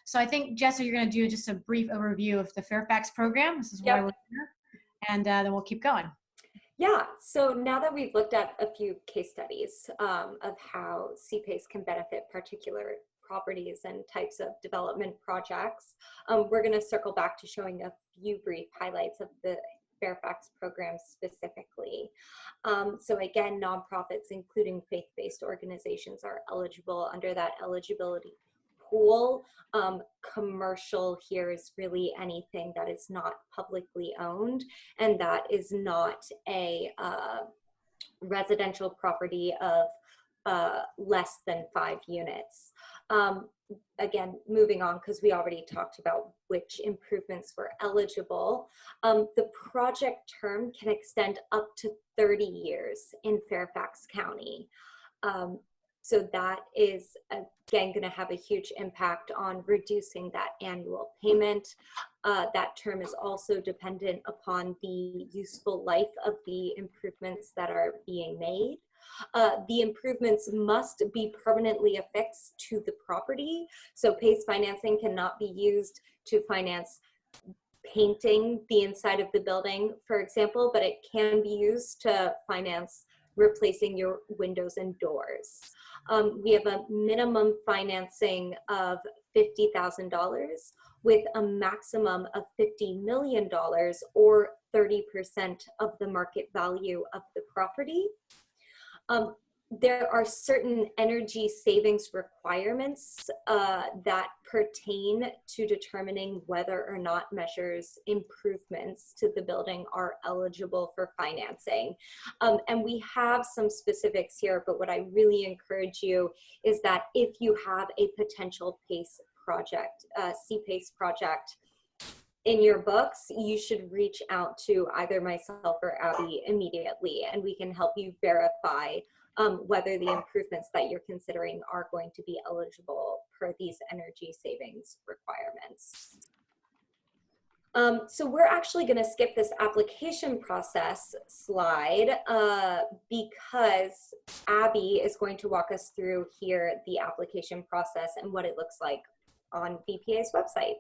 So I think, Jessa, you're going to do just a brief overview of the Fairfax program. This is why we're here. And then we'll keep going. Yeah, so now that we've looked at a few case studies of how CPACE can benefit particular properties and types of development projects, we're going to circle back to showing a few brief highlights of the Fairfax program specifically. So again, nonprofits, including faith-based organizations, are eligible under that eligibility pool. Commercial here is really anything that is not publicly owned and that is not a residential property of less than 5 units. Again, moving on, because we already talked about which improvements were eligible. The project term can extend up to 30 years in Fairfax County. So that is, again, going to have a huge impact on reducing that annual payment. That term is also dependent upon the useful life of the improvements that are being made. The improvements must be permanently affixed to the property. So PACE financing cannot be used to finance painting the inside of the building, for example, but it can be used to finance replacing your windows and doors. We have a minimum financing of $50,000 with a maximum of $50 million or 30% of the market value of the property. There are certain energy savings requirements that pertain to determining whether or not measures improvements to the building are eligible for financing. And we have some specifics here, but what I really encourage you is that if you have a potential PACE project, CPACE project in your books, you should reach out to either myself or Abby immediately, and we can help you verify whether the improvements that you're considering are going to be eligible per these energy savings requirements. So we're actually going to skip this application process slide because Abby is going to walk us through here the application process and what it looks like on VPA's website.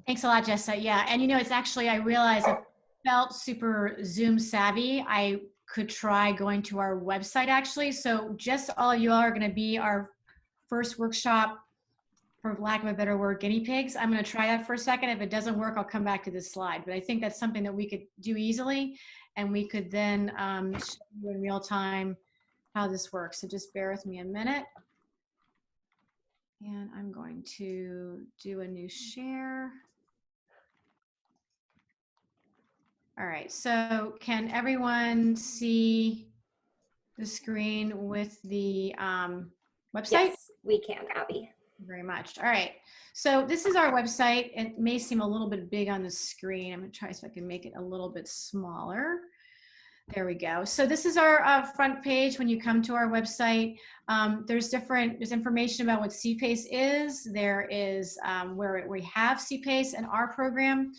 Thanks a lot, Jessa. Yeah, and you know, it's actually, I realized I felt super Zoom savvy. I could try going to our website actually. So just all of you are going to be our first workshop, for lack of a better word, guinea pigs. I'm going to try that for a second. If it doesn't work, I'll come back to this slide. But I think that's something that we could do easily, and we could then show you in real time how this works. So just bear with me a minute. And I'm going to do a new share. All right, so can everyone see the screen with the website? Yes, we can, Abby. Thank you very much. All right, so this is our website. It may seem a little bit big on the screen. I'm gonna try so I can make it a little bit smaller. There we go. So this is our front page when you come to our website. There's information about what CPACE is. There is where we have CPACE in our program.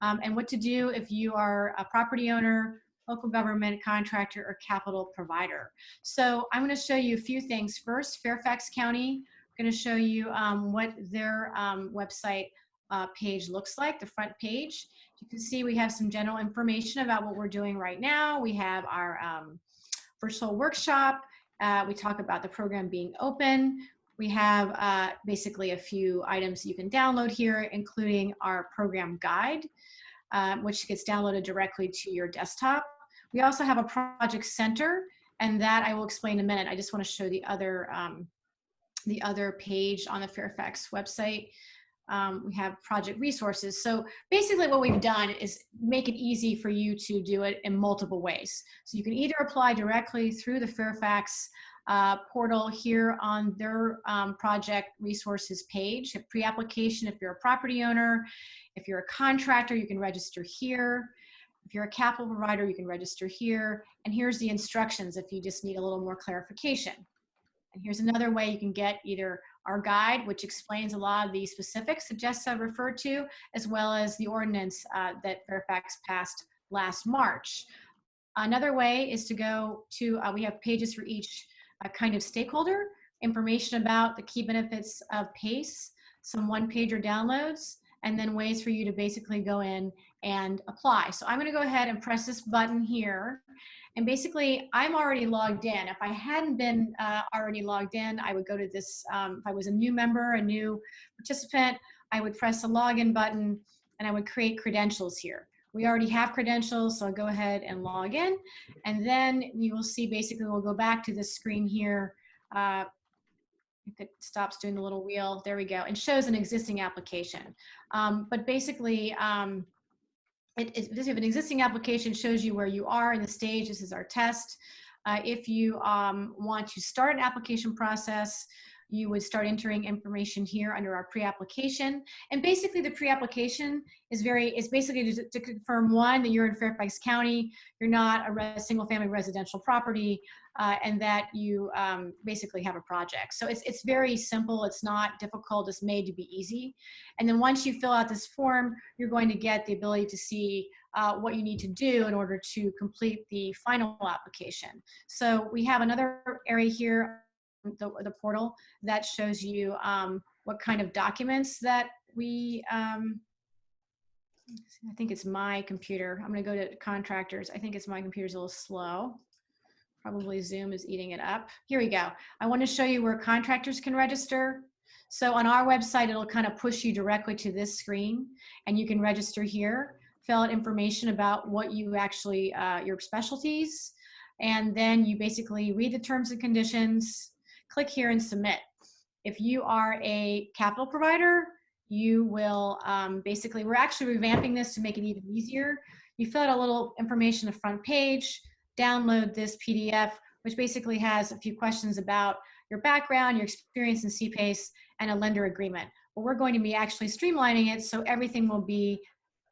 And what to do if you are a property owner, local government, contractor, or capital provider. So I'm going to show you a few things. First, Fairfax County, I'm going to show you what their website page looks like, the front page. You can see we have some general information about what we're doing right now. We have our virtual workshop. We talk about the program being open. We have basically a few items you can download here, including our program guide, which gets downloaded directly to your desktop. We also have a project center, and that I will explain in a minute. I just want to show the other page on the Fairfax website. We have project resources. So basically what we've done is make it easy for you to do it in multiple ways. So you can either apply directly through the Fairfax portal here on their project resources page, a pre-application if you're a property owner. If you're a contractor, you can register here. If you're a capital provider, you can register here. And here's the instructions if you just need a little more clarification. And here's another way you can get either our guide, which explains a lot of the specifics that Jessa referred to, as well as the ordinance that Fairfax passed last March. Another way is to go to, we have pages for each kind of stakeholder, information about the key benefits of PACE, some one-pager downloads, and then ways for you to basically go in and apply. So I'm going to go ahead and press this button here. And basically, I'm already logged in. If I hadn't been already logged in, I would go to this, if I was a new member, a new participant, I would press the login button and I would create credentials here. We already have credentials, so I'll go ahead and log in. And then you will see, basically, we'll go back to this screen here. If it stops doing the little wheel, there we go, and shows an existing application. But basically, this is an existing application, shows you where you are in the stage. This is our test. If you want to start an application process, you would start entering information here under our pre-application. And basically the pre-application is basically to confirm, one, that you're in Fairfax County, you're not a single family residential property, and that you basically have a project. So it's very simple, it's not difficult, it's made to be easy. And then once you fill out this form, you're going to get the ability to see what you need to do in order to complete the final application. So we have another area here, the portal, that shows you what kind of documents that we, I think it's my computer. I'm going to go to contractors. I think it's my computer's a little slow. Probably Zoom is eating it up. Here we go. I want to show you where contractors can register. So on our website, it'll kind of push you directly to this screen, and you can register here, fill out information about what you actually, your specialties, and then you basically read the terms and conditions, click here and submit. If you are a capital provider, you will basically, we're actually revamping this to make it even easier. You fill out a little information on the front page, download this PDF, which basically has a few questions about your background, your experience in CPACE, and a lender agreement. But we're going to be actually streamlining it, so everything will be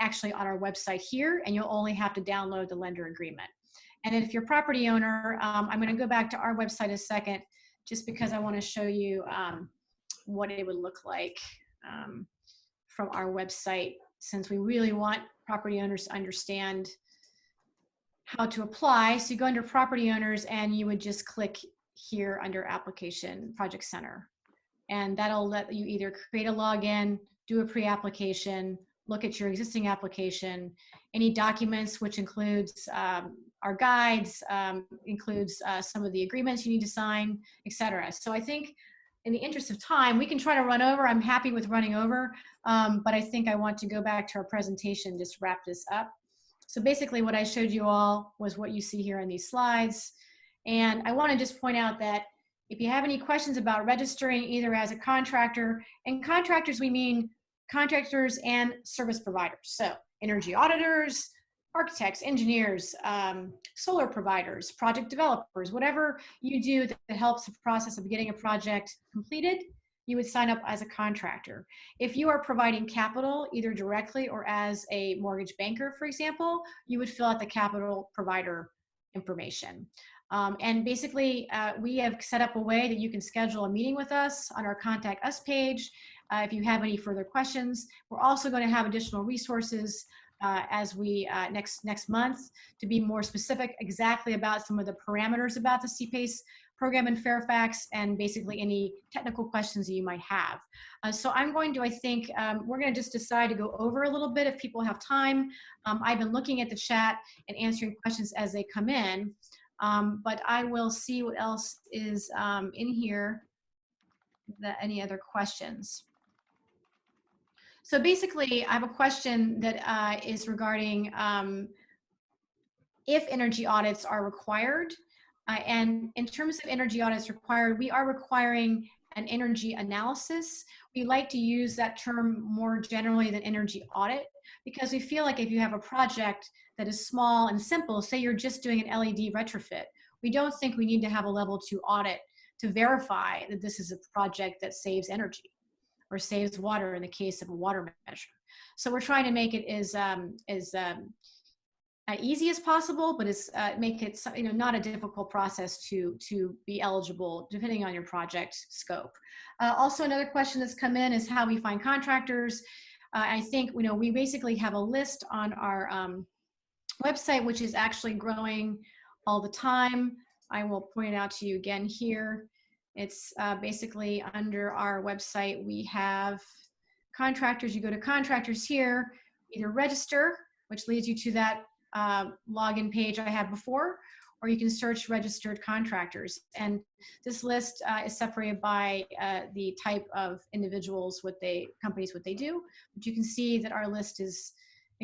actually on our website here, and you'll only have to download the lender agreement. And if you're a property owner, I'm going to go back to our website a second, just because I want to show you what it would look like from our website, since we really want property owners to understand how to apply. So you go under property owners and you would just click here under application project center, and that'll let you either create a login, do a pre-application, look at your existing application, any documents, which includes our guides, includes some of the agreements you need to sign, etc. So I think in the interest of time, we can try to run over. I'm happy with running over, but I think I want to go back to our presentation, just wrap this up. So basically what I showed you all was what you see here on these slides. And I want to just point out that if you have any questions about registering either as a contractor, and contractors, we mean contractors and service providers. So energy auditors, architects, engineers, solar providers, project developers, whatever you do that helps the process of getting a project completed, you would sign up as a contractor. If you are providing capital, either directly or as a mortgage banker, for example, you would fill out the capital provider information. And basically, we have set up a way that you can schedule a meeting with us on our Contact Us page if you have any further questions. We're also going to have additional resources as we next month to be more specific exactly about some of the parameters about the CPACE program in Fairfax, and basically any technical questions that you might have. So I'm going to, I think, we're going to just decide to go over a little bit if people have time. I've been looking at the chat and answering questions as they come in, but I will see what else is in here, any other questions. So basically, I have a question that is regarding if energy audits are required. And in terms of energy audits required, we are requiring an energy analysis. We like to use that term more generally than energy audit, because we feel like if you have a project that is small and simple, say you're just doing an LED retrofit, we don't think we need to have a level 2 audit to verify that this is a project that saves energy or saves water in the case of a water measure. So we're trying to make it as easy as possible, but make it not a difficult process to be eligible depending on your project scope. Also, another question that's come in is how we find contractors. I think we basically have a list on our website, which is actually growing all the time. I will point it out to you again here. It's basically under our website. We have contractors. You go to contractors here, either register, which leads you to that login page I had before, or you can search registered contractors. And this list is separated by the type of individuals, companies, what they do. But you can see that our list is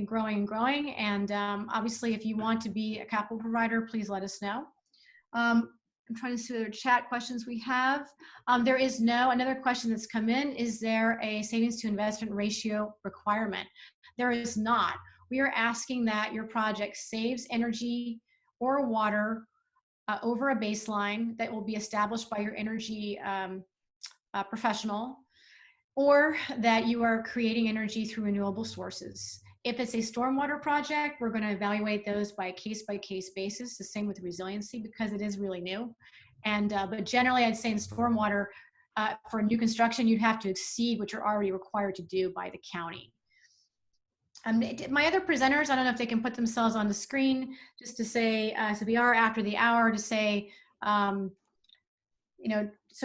growing and growing. And obviously, if you want to be a capital provider, please let us know. I'm trying to see what other chat questions we have. There is another question that's come in, is there a savings to investment ratio requirement? There is not. We are asking that your project saves energy or water over a baseline that will be established by your energy professional, or that you are creating energy through renewable sources. If it's a stormwater project, we're going to evaluate those by a case-by-case basis, the same with resiliency, because it is really new. And but generally, I'd say in stormwater, for new construction, you'd have to exceed what you're already required to do by the county. My other presenters, I don't know if they can put themselves on the screen, just to say, so we are after the hour, to say, so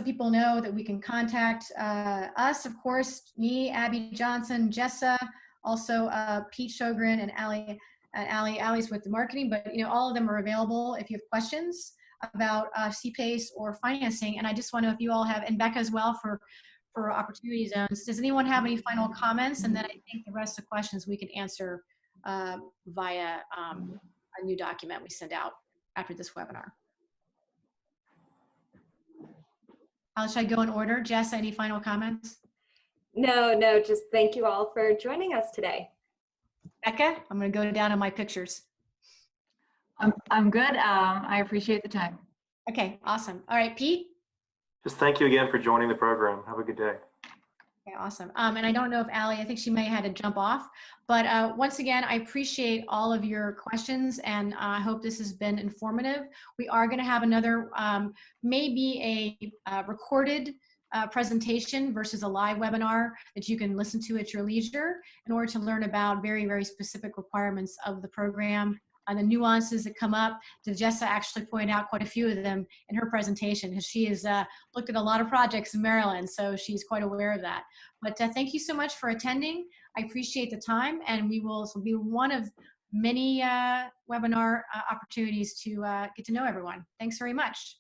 people know that we can contact us, of course, me, Abby Johnson, Jessa, also Pete Shogren and Allie's with the marketing, but all of them are available if you have questions about CPACE or financing. And I just want to know if you all have, and Becca as well, for opportunity zones. Does anyone have any final comments? And then I think the rest of the questions we can answer via a new document we send out after this webinar. Should I go in order? Jess, any final comments? No, just thank you all for joining us today. Becca, I'm going to go down on my pictures. I'm good. I appreciate the time. Okay, awesome. All right, Pete? Just thank you again for joining the program. Have a good day. Okay, awesome. And I don't know if Allie, I think she may have had to jump off, but once again, I appreciate all of your questions, and I hope this has been informative. We are going to have another, maybe a recorded presentation versus a live webinar that you can listen to at your leisure in order to learn about very, very specific requirements of the program and the nuances that come up. Jessa actually pointed out quite a few of them in her presentation, because she has looked at a lot of projects in Maryland, so she's quite aware of that. But thank you so much for attending. I appreciate the time, and this will be one of many webinar opportunities to get to know everyone. Thanks very much.